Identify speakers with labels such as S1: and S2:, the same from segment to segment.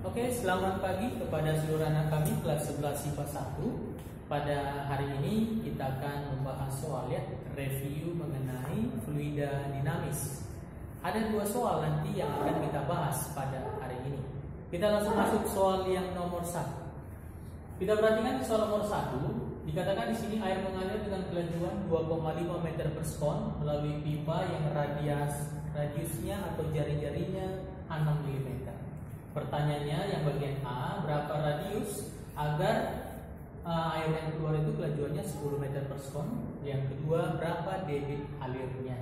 S1: Oke, selamat pagi kepada seluruh anak kami kelas 11 IPA 1. Pada hari ini kita akan membahas soal review mengenai fluida dinamis. Ada dua soal nanti yang akan kita bahas pada hari ini. Kita langsung masuk soal yang nomor 1. Kita perhatikan di soal nomor 1, dikatakan di sini air mengalir dengan kelajuan 2,5 meter per sekon melalui pipa yang radiusnya atau jari-jarinya 6 mm. Pertanyaannya yang bagian A, berapa radius agar air yang keluar itu kelajuannya 10 meter per sekon. Yang kedua, berapa debit alirnya.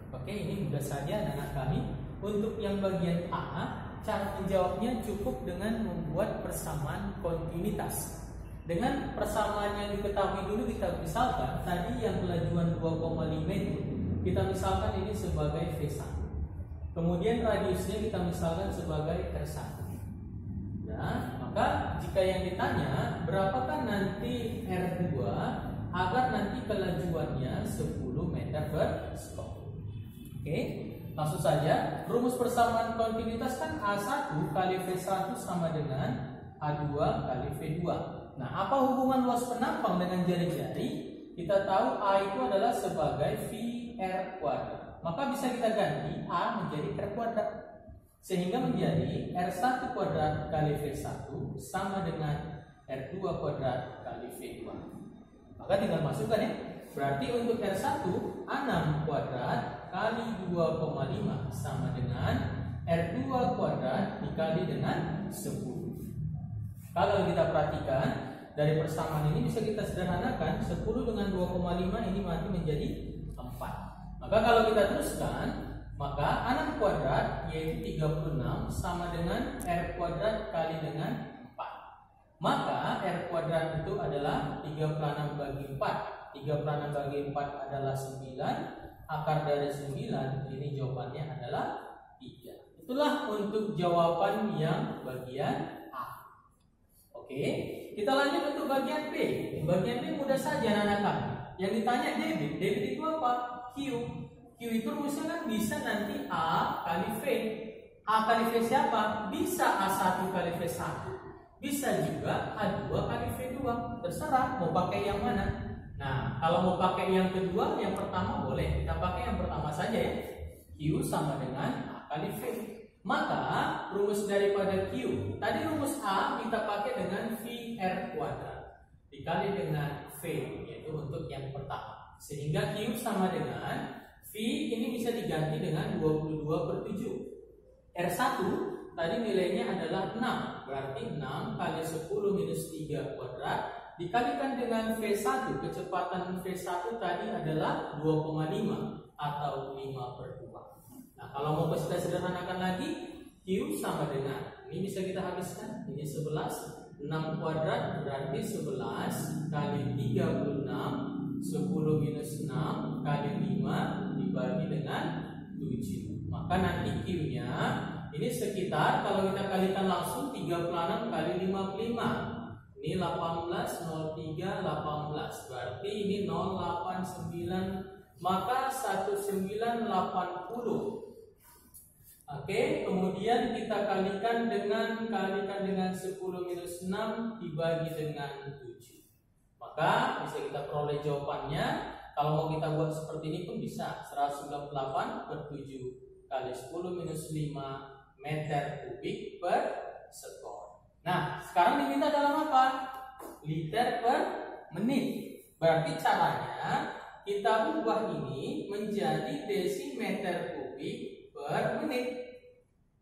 S1: Oke, ini mudah saja anak-anak kami. Untuk yang bagian A, cara menjawabnya cukup dengan membuat persamaan kontinuitas. Dengan persamaan yang diketahui dulu, kita misalkan tadi yang kelajuan 2,5 itu kita misalkan ini sebagai V1. Kemudian radiusnya kita misalkan sebagai R1. Nah, maka jika yang ditanya berapakah nanti R2 agar nanti kelajuannya 10 meter per sekon. Oke, langsung saja. Rumus persamaan kontinuitas kan A1 kali V1 sama dengan A2 kali V2. Nah, apa hubungan luas penampang dengan jari-jari? Kita tahu A itu adalah sebagai VR kuadrat. Maka bisa kita ganti A menjadi R kuadrat, sehingga menjadi R1 kuadrat kali V1 sama dengan R2 kuadrat kali V2. Maka tinggal masukkan ya. Berarti untuk R1 6 kuadrat kali 2,5 sama dengan R2 kuadrat dikali dengan 10. Kalau kita perhatikan dari persamaan ini bisa kita sederhanakan, 10 dengan 2,5 ini nanti menjadi 4. Maka kalau kita teruskan, maka 6 kuadrat yaitu 36 sama dengan R kuadrat kali dengan 4. Maka R kuadrat itu adalah 3 per 6 bagi 4. 3 per 6 bagi 4 adalah 9. Akar dari 9 ini jawabannya adalah 3. Itulah untuk jawaban yang bagian A. Oke, kita lanjut untuk bagian B. Bagian B mudah saja anak-anak kami. Yang ditanya debit. Debit itu apa? Q. Q itu rumusnya kan bisa nanti A kali V. A kali V siapa? Bisa A1 kali V1. Bisa juga A2 kali V2. Terserah mau pakai yang mana. Nah, kalau mau pakai yang kedua, yang pertama boleh. Kita pakai yang pertama saja ya. Q sama dengan A kali V. Maka rumus daripada Q, tadi rumus A kita pakai dengan VR kuadrat dikali dengan V, yaitu untuk yang pertama. Sehingga Q sama dengan V ini bisa diganti dengan 22 per 7. R1 tadi nilainya adalah 6. Berarti 6 kali 10 minus 3 kuadrat dikalikan dengan V1. Kecepatan V1 tadi adalah 2,5 atau 5 per 2. Nah, kalau mau kita sederhanakan lagi, Q sama dengan, ini bisa kita habiskan. Ini 11. 6 kuadrat berarti 11 kali 36. 10 minus 6 kali 5 dibagi dengan 7. Maka nanti Q-nya ini sekitar, kalau kita kalikan langsung, 36 kali 55. Ini 18, 03, 18. Berarti ini 089, maka 1980. Oke, kemudian kita kalikan dengan 10 minus 6 dibagi dengan 7. Maka bisa kita peroleh jawabannya. Kalau mau kita buat seperti ini pun bisa. 198 per 7 kali 10 minus 5 meter kubik per sekon. Nah, sekarang diminta dalam apa? Liter per menit. Berarti caranya kita ubah ini menjadi desimeter kubik per menit.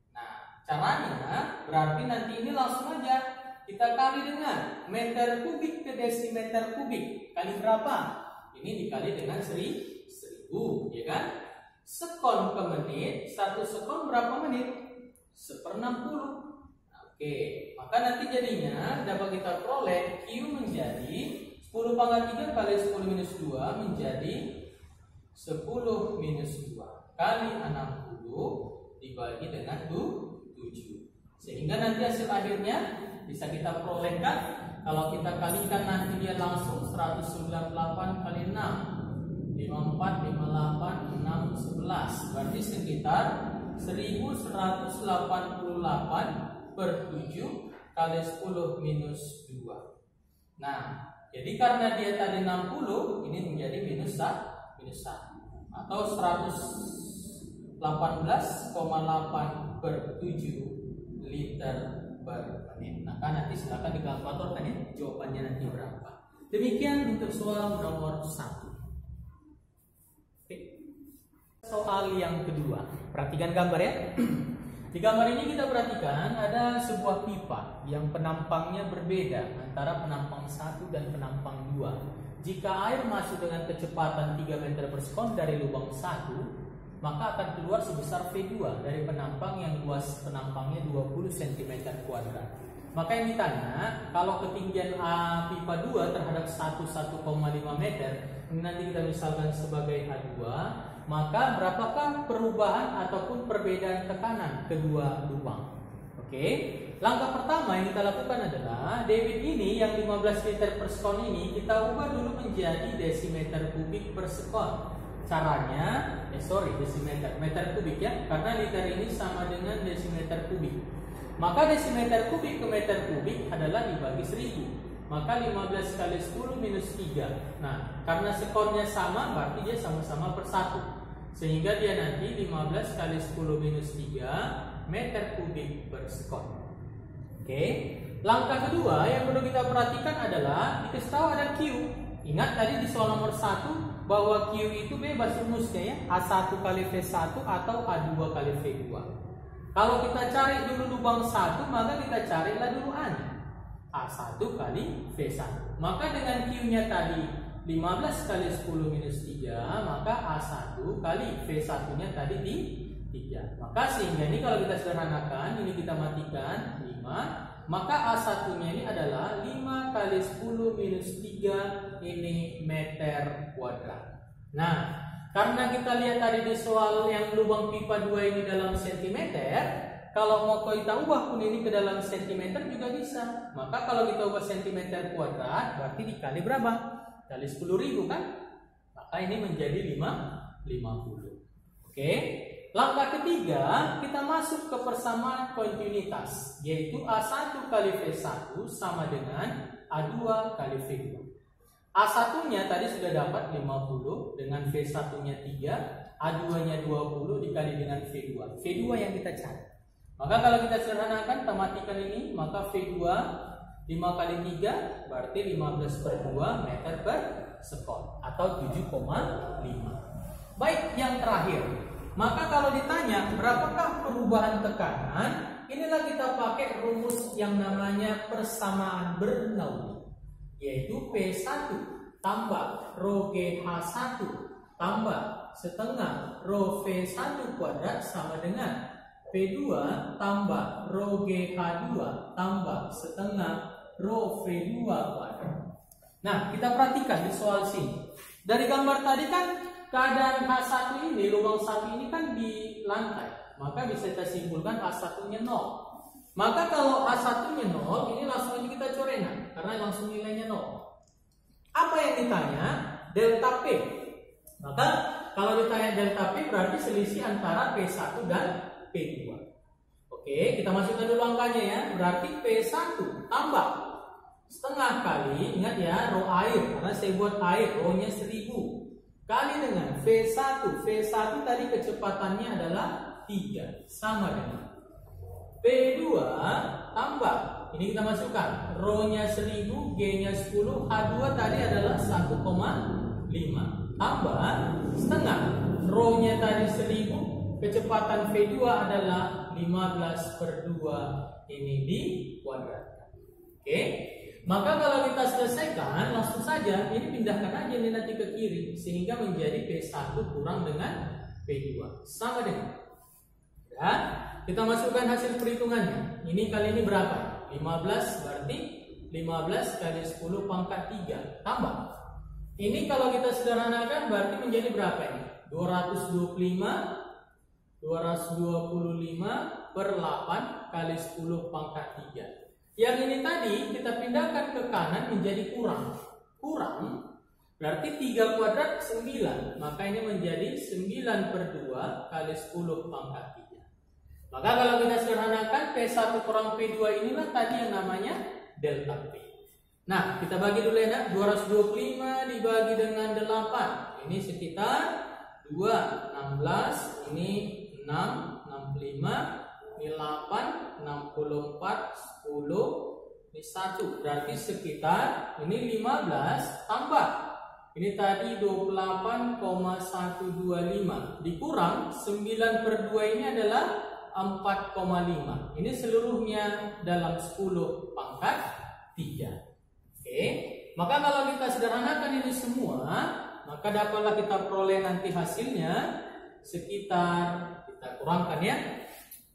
S1: Nah, caranya berarti nanti ini langsung aja kita kali dengan meter kubik ke desimeter kubik. Kali berapa? Ini dikali dengan 1000, ya kan? Sekon per menit, 1 sekon berapa menit? 1/60. Oke, maka nanti jadinya dapat kita peroleh Q menjadi 10 pangkat 3 kali 10 minus 2 menjadi 10 minus 2 kali 60 dibagi dengan 7. Sehingga nanti hasil akhirnya bisa kita perolehkan. Kalau kita kalikan nanti dia langsung 198 kali 6 54, 58, 6, 11. Berarti sekitar 1188 per 7 kali 10 minus 2. Nah, jadi karena dia tadi 60, ini menjadi minus 1 atau 118,8 per 7 liter per menit. Nah, kan nanti silakan dikalkulatorkan ya jawabannya nanti berapa. Demikian untuk soal nomor 1. Oke. Soal yang kedua, perhatikan gambar ya. Di gambar ini kita perhatikan ada sebuah pipa yang penampangnya berbeda antara penampang 1 dan penampang 2. Jika air masuk dengan kecepatan 3 meter per sekon dari lubang 1, maka akan keluar sebesar V2 dari penampang yang luas penampangnya 20 cm². Maka yang ditanya, kalau ketinggian pipa 2 terhadap 1,5 meter, ini nanti kita misalkan sebagai H2, maka berapakah perubahan ataupun perbedaan tekanan kedua lubang? Oke, langkah pertama yang kita lakukan adalah debit ini yang 15 liter per sekon ini kita ubah dulu menjadi desimeter kubik per sekon. Caranya, desimeter, meter kubik ya, karena liter ini sama dengan desimeter kubik. Maka desimeter kubik ke meter kubik adalah dibagi 1000. Maka 15 kali 10 minus 3. Nah, karena sekornya sama berarti dia sama-sama per 1. Sehingga dia nanti 15 kali 10 minus 3 meter kubik per sekon. Oke. Langkah kedua yang perlu kita perhatikan adalah dikasih tahu ada Q. Ingat tadi di soal nomor 1 bahwa Q itu bebas rumusnya ya, A1 kali V1 atau A2 kali V2. Kalau kita cari dulu lubang 1, maka kita carilah dulu A-nya. A1 kali V1. Maka dengan Q-nya tadi 15 kali 10 minus 3, maka A1 kali V1-nya tadi di 3. Maka sehingga ini kalau kita sederhanakan, ini kita matikan 5, maka A1-nya ini adalah 5 kali 10 minus 3 ini meter kuadrat. Nah, karena kita lihat tadi di soal yang lubang pipa 2 ini dalam sentimeter, kalau mau kita ubah pun ini ke dalam sentimeter juga bisa. Maka kalau kita ubah sentimeter kuadrat berarti dikali berapa? Kali 10.000 kan? Maka ini menjadi 50. Oke. Langkah ketiga kita masuk ke persamaan kontinuitas, yaitu A1 kali V1 sama dengan A2 kali V2. A1-nya tadi sudah dapat 50 dengan V1-nya 3, A2-nya 20 dikali dengan V2. V2 yang kita cari. Maka kalau kita sederhanakan, kita matikan ini, maka V2 5 kali 3 berarti 15 per 2 meter per sekon atau 7,5. Baik, yang terakhir. Maka kalau ditanya berapakah perubahan tekanan, inilah kita pakai rumus yang namanya persamaan Bernoulli, yaitu P1 tambah rho GH1 tambah setengah rho V1 kuadrat sama dengan P2 tambah rho GH2 tambah setengah rho V2 kuadrat. Nah, kita perhatikan di soal sini. Dari gambar tadi kan keadaan H1 ini, lubang 1 ini kan di lantai. Maka bisa kita simpulkan H1-nya 0. Maka kalau H1-nya 0, ini langsung aja kita corenan karena langsung nilainya 0. Apa yang ditanya? Delta P. Maka kalau ditanya delta P berarti selisih antara P1 dan P2. Oke, kita masukkan dulu angkanya ya. Berarti P1 tambah setengah kali, ingat ya, rho air, karena saya buat air, rho-nya 1000 kali dengan V1. V1 tadi kecepatannya adalah 3, sama dengan P2 tambah, ini kita masukkan, rho-nya 1000, G-nya 10, H2 tadi adalah 1,5 tambah setengah, rho-nya tadi 1000, kecepatan V2 adalah 15 per 2 ini di kuadrat. Oke, maka kalau kita selesaikan langsung saja ini pindahkan aja ini nanti ke kiri sehingga menjadi P1 kurang dengan P2 sama dengan ya. Kita masukkan hasil perhitungannya. Ini kali ini berapa? 15 berarti 15 kali 10 pangkat 3 tambah. Ini kalau kita sederhanakan berarti menjadi berapa ini? 225 per 8 kali 10 pangkat 3. Yang ini tadi kita pindahkan ke kanan menjadi kurang. Kurang berarti 3 kuadrat 9. Maka ini menjadi 9 per 2 kali 10 pangkat 3. Maka kalau kita sederhanakan P1 kurang P2 inilah tadi yang namanya delta P. Nah, kita bagi dulu ya, 225 dibagi dengan 8. Ini sekitar 2, 16, ini 6, 65, ini 8, 64, 10, ini 1. Berarti sekitar ini 15 tambah. Ini tadi 28,125 dikurang 9/2 ini adalah 4,5. Ini seluruhnya dalam 10 pangkat 3. Oke, maka kalau kita sederhanakan ini semua, maka dapatlah kita peroleh nanti hasilnya sekitar, kita kurangkan ya,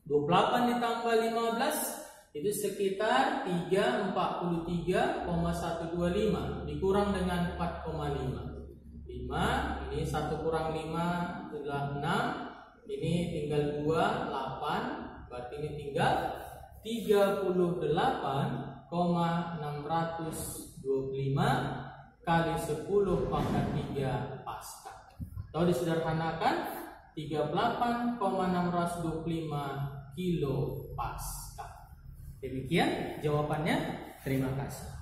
S1: 28 ditambah 15 itu sekitar 343,125 dikurang dengan 4,5. 5, ini 1 kurang 5 adalah 6, ini tinggal 2, 8, berarti ini tinggal 38,625 kali 10 pangkat 3 Pascal. Atau disederhanakan 38,625 kilo Pascal. Demikian jawabannya. Terima kasih.